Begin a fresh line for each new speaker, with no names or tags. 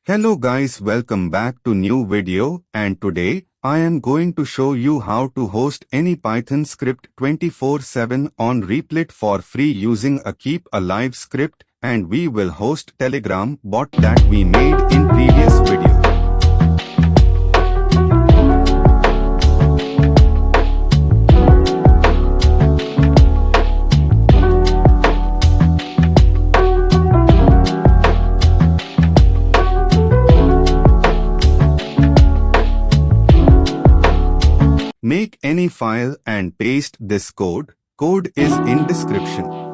Hello guys, welcome back to new video, and today I am going to show you how to host any Python script 24/7 on Replit for free using a keep alive script, and we will host Telegram bot that we made in previous video. Make any file and paste this code. Code is in description.